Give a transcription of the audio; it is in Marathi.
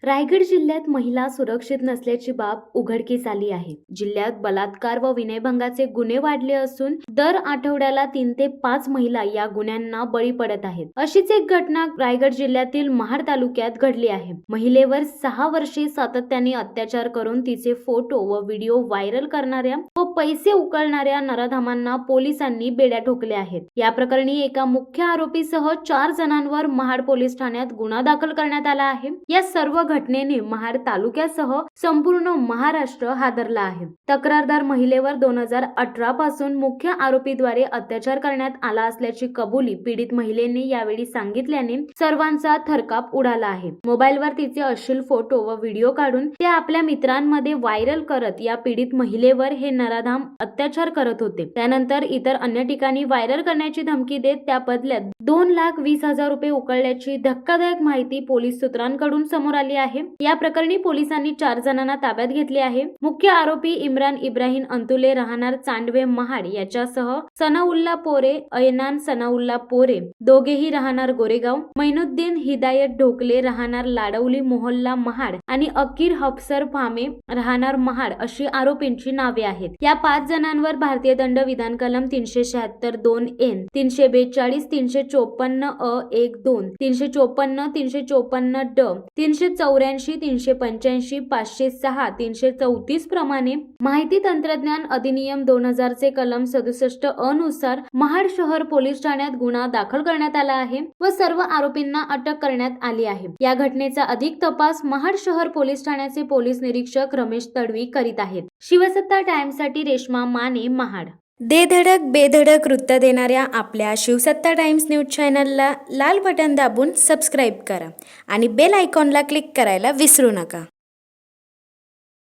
रायगड जिल्ह्यात महिला सुरक्षित नसल्याची बाब उघडकीस आली आहे। जिल्ह्यात बलात्कार व विनयभंगाचे गुन्हे वाढले असून दर आठवड्याला 3 ते 5 महिला या गुन्ह्यांना बळी पडत आहेत। अशीच एक घटना रायगड जिल्ह्यातील महाड तालुक्यात घडली आहे। महिलेवर 6 वर्षे सातत्याने अत्याचार करून तिचे फोटो व व्हिडिओ व्हायरल करणाऱ्या व पैसे उकळणाऱ्या नराधमांना पोलिसांनी बेड्या ठोकल्या आहेत। या प्रकरणी एका मुख्य आरोपीसह 4 जणांवर महाड पोलीस ठाण्यात गुन्हा दाखल करण्यात आला आहे। या सर्व घटनेने महाड तालुक्यासह संपूर्ण महाराष्ट्र हादरला आहे। तक्रारदार महिलेवर 2018 पासून मुख्य आरोपीद्वारे अत्याचार करण्यात आला असल्याची कबुली पीडित महिलेने यावेळी सांगितल्याने सर्वांचा थरकाप उडाला आहे। मोबाईलवर तिचे अश्लील फोटो व व्हिडिओ काढून ते आपल्या मित्रांमध्ये व्हायरल करत या पीडित महिलेवर हे नराधम अत्याचार करत होते। त्यानंतर इतर अन्य ठिकाणी व्हायरल करण्याची धमकी देत त्या बदल्यात 2,20,000 रुपये उकळल्याची धक्कादायक माहिती पोलीस सूत्रांकडून समोर आली आहे। या प्रकरणी पोलिसांनी 4 जणांना ताब्यात घेतले आहे। मुख्य आरोपी इम्रान इब्राहिम अंतुले राहणार चांडवे महाड याच्यासह सनाउल्ला पोरे ऐनान सनाउल्ला पोरे दोघेही राहणार गोरेगाव, मैनुद्दीन हिदायत ढोकले राहणार लाडवली मोहल्ला महाड आणि अकीर हफसर फामे राहणार महाड अशी आरोपींची नावे आहेत। या 5 जणांवर भारतीय दंड विधान कलम 376 2N 342 354 1 2 354 354 ड 384 385 506 334 प्रमाणे माहिती तंत्रज्ञान अधिनियम 2000 चे कलम 67 अनुसार महाड शहर पोलीस ठाण्यात गुन्हा दाखल करण्यात आला आहे व सर्व आरोपींना अटक करण्यात आली आहे। या घटनेचा अधिक तपास महाड शहर पोलीस ठाण्याचे पोलीस निरीक्षक रमेश तडवी करीत आहेत। शिवसत्ता टाइम्स साठी रेश्मा माने, महाड। दे धडक बेधडक वृत्त देणाऱ्या आपल्या शिवसत्ता टाइम्स न्यूज चॅनलला लाल बटन दाबून सबस्क्राईब करा आणि बेल आयकॉनला क्लिक करायला विसरू नका।